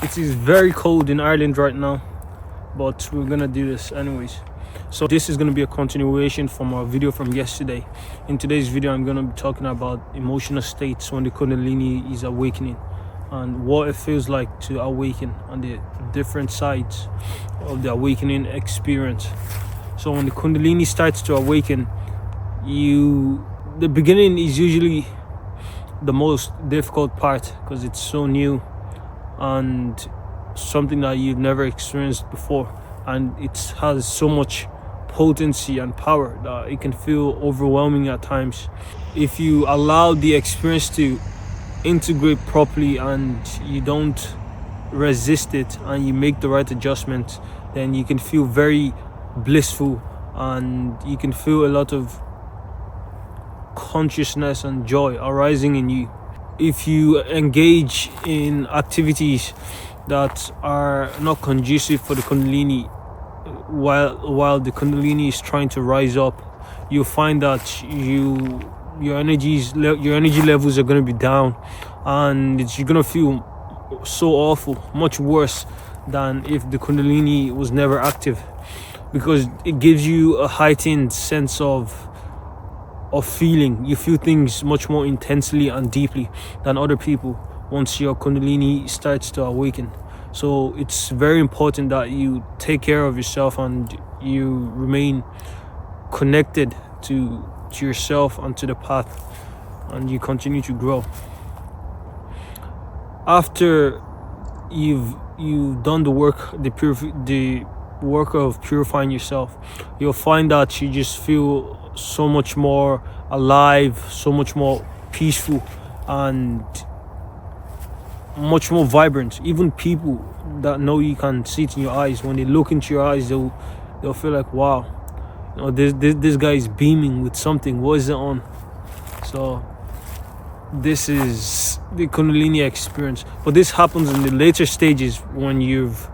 It is very cold in Ireland right now, but we're gonna do this anyways. So this is gonna be a continuation from our video from yesterday. In today's video, I'm gonna be talking about emotional states when the Kundalini is awakening and what it feels like to awaken and the different sides of the awakening experience. So when the Kundalini starts to awaken, the beginning is usually the most difficult part because it's so new and something that you've never experienced before, and it has so much potency and power that it can feel overwhelming at times. If you allow the experience to integrate properly and you don't resist it and you make the right adjustment, then you can feel very blissful and you can feel a lot of consciousness and joy arising in you. If you engage in activities that are not conducive for the Kundalini while the Kundalini is trying to rise up, you'll find that your energy levels are going to be down, and you're going to feel so awful, much worse than if the Kundalini was never active, because it gives you a heightened sense of feeling. You feel things much more intensely and deeply than other people once your Kundalini starts to awaken. So it's very important that you take care of yourself and you remain connected to yourself and to the path, and you continue to grow. After you've done the work, the work of purifying yourself, you'll find that you just feel so much more alive, so much more peaceful, and much more vibrant. Even people that know you can see it in your eyes. When they look into your eyes, they'll feel like, wow, this guy is beaming with something. What is it on? So this is the Kundalini experience. But this happens in the later stages when you've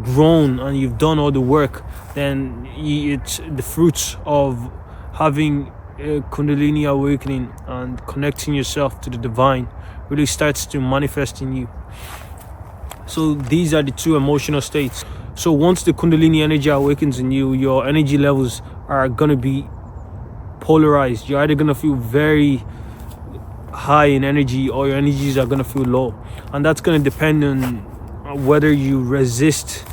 grown and you've done all the work. Then it's the fruits of having a Kundalini awakening and connecting yourself to the divine really starts to manifest in you. So these are the two emotional states. So once the Kundalini energy awakens in you, your energy levels are going to be polarized. You're either going to feel very high in energy or your energies are going to feel low, and that's going to depend on whether you resist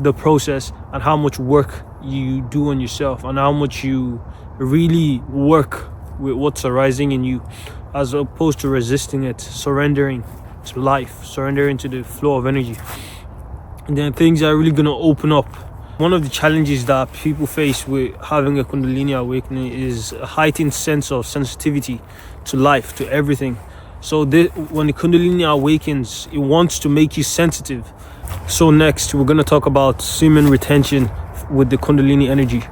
the process and how much work you do on yourself and how much you really work with what's arising in you, as opposed to resisting it, surrendering to life, surrendering to the flow of energy. And then things are really going to open up. One of the challenges that people face with having a Kundalini awakening is a heightened sense of sensitivity to life, to everything. So when the Kundalini awakens, it wants to make you sensitive. So next, we're going to talk about semen retention with the Kundalini energy.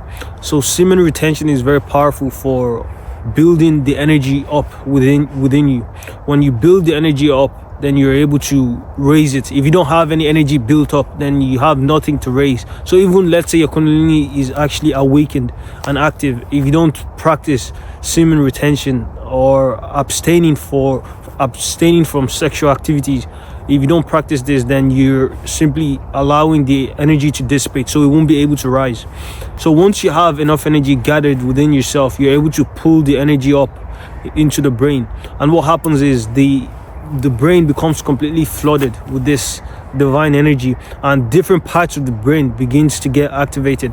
So semen retention is very powerful for building the energy up within you. When you build the energy up, then you're able to raise it. If you don't have any energy built up, then you have nothing to raise. So even let's say your Kundalini is actually awakened and active, if you don't practice semen retention or abstaining from sexual activities, if you don't practice this, then you're simply allowing the energy to dissipate, so it won't be able to rise. So once you have enough energy gathered within yourself, you're able to pull the energy up into the brain, and what happens is the brain becomes completely flooded with this divine energy, and different parts of the brain begins to get activated.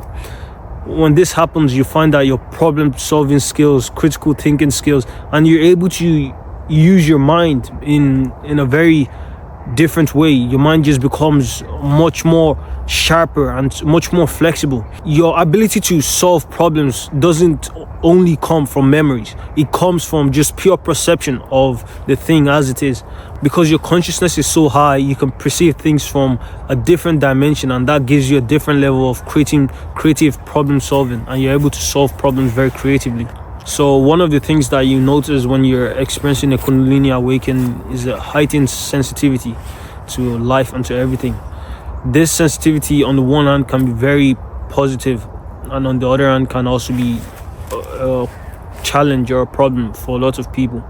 When this happens, you find that your problem solving skills, critical thinking skills, and you're able to use your mind in a very different way. Your mind just becomes much more sharper and much more flexible. Your ability to solve problems doesn't only come from memories, it comes from just pure perception of the thing as it is. Because your consciousness is so high, you can perceive things from a different dimension, and that gives you a different level of creative problem solving, and you're able to solve problems very creatively. So one of the things that you notice when you're experiencing a Kundalini awakening is a heightened sensitivity to life and to everything. This sensitivity on the one hand can be very positive, and on the other hand can also be a challenge or a problem for a lot of people.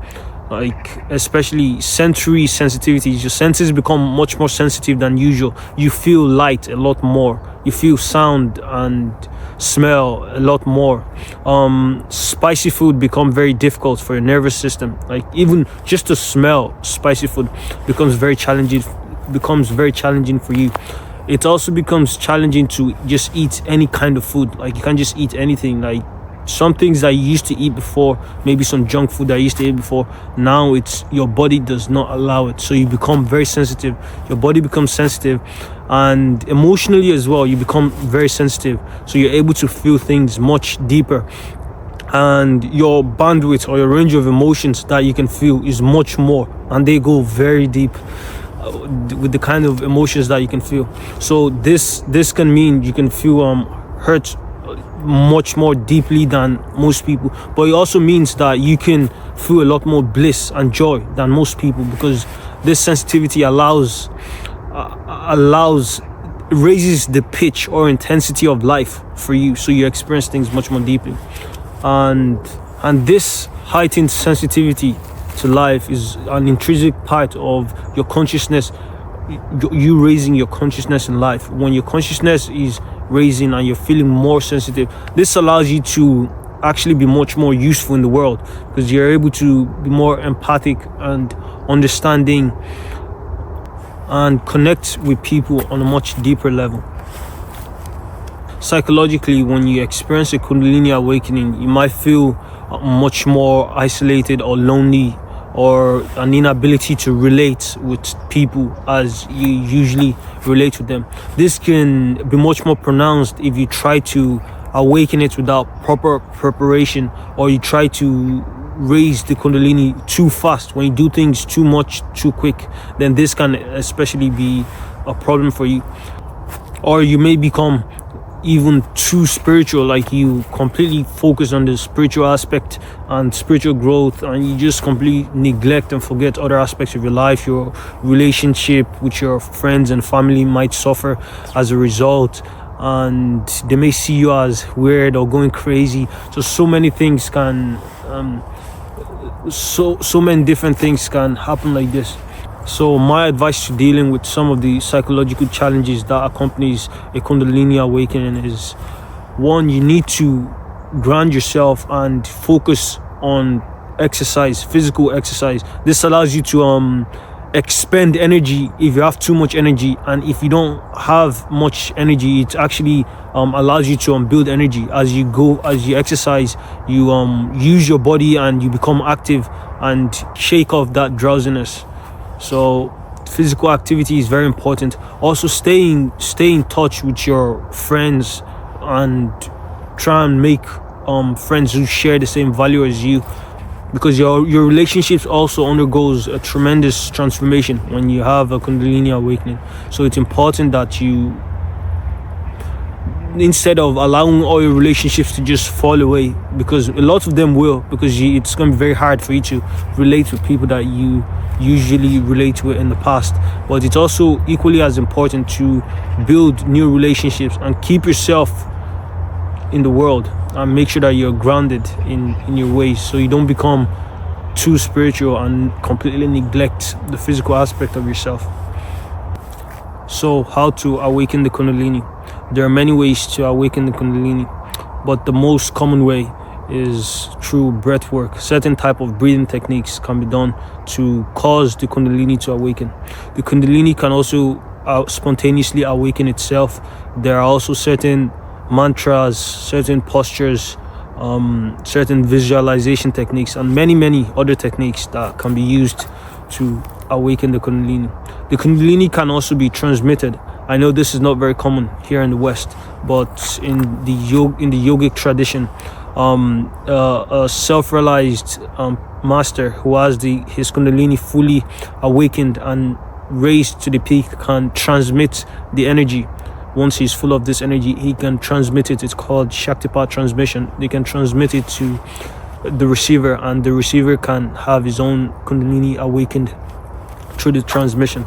like especially sensory sensitivity. Your senses become much more sensitive than usual. You feel light a lot more, you feel sound and smell a lot more. Spicy food become very difficult for your nervous system. Like even just to smell spicy food becomes very challenging for you. It also becomes challenging to just eat any kind of food. Like you can't just eat anything. Like some things that you used to eat before, maybe some junk food that you used to eat before, now it's your body does not allow it, so you become very sensitive. Your body becomes sensitive, and emotionally as well you become very sensitive, so you're able to feel things much deeper, and your bandwidth or your range of emotions that you can feel is much more, and they go very deep with the kind of emotions that you can feel. So this can mean you can feel hurt much more deeply than most people, but it also means that you can feel a lot more bliss and joy than most people, because this sensitivity raises the pitch or intensity of life for you, so you experience things much more deeply. And this heightened sensitivity to life is an intrinsic part of your consciousness, you raising your consciousness in life. When your consciousness is raising and you're feeling more sensitive, this allows you to actually be much more useful in the world, because you're able to be more empathic and understanding and connect with people on a much deeper level. Psychologically, when you experience a Kundalini awakening, you might feel much more isolated or lonely, or an inability to relate with people as you usually relate with them. This can be much more pronounced if you try to awaken it without proper preparation, or you try to raise the Kundalini too fast. When you do things too much too quick, then this can especially be a problem for you. Or you may become even too spiritual, like you completely focus on the spiritual aspect and spiritual growth, and you just completely neglect and forget other aspects of your life. Your relationship with your friends and family might suffer as a result, and they may see you as weird or going crazy. So many things can so many different things can happen like this. So my advice to dealing with some of the psychological challenges that accompanies a Kundalini awakening is, one, you need to ground yourself and focus on exercise, physical exercise. This allows you to expend energy if you have too much energy, and if you don't have much energy, it actually allows you to build energy. As you exercise, you use your body and you become active and shake off that drowsiness. So physical activity is very important. Also stay in touch with your friends and try and make friends who share the same value as you, because your relationships also undergoes a tremendous transformation when you have a Kundalini awakening. So it's important that you, instead of allowing all your relationships to just fall away, because a lot of them will, because it's going to be very hard for you to relate with people that you usually relate with in the past. But it's also equally as important to build new relationships and keep yourself in the world, and make sure that you're grounded in your ways, so you don't become too spiritual and completely neglect the physical aspect of yourself. So how to awaken the Kundalini? There are many ways to awaken the Kundalini, but the most common way is through breathwork. Certain type of breathing techniques can be done to cause the Kundalini to awaken. The Kundalini can also spontaneously awaken itself. There are also certain mantras, certain postures, certain visualization techniques, and many other techniques that can be used to awaken the Kundalini. The Kundalini can also be transmitted. I know this is not very common here in the West, but in the yogic tradition, a self-realized master who has his Kundalini fully awakened and raised to the peak can transmit the energy. Once he's full of this energy, he can transmit it. It's called Shaktipat transmission. They can transmit it to the receiver, and the receiver can have his own Kundalini awakened through the transmission.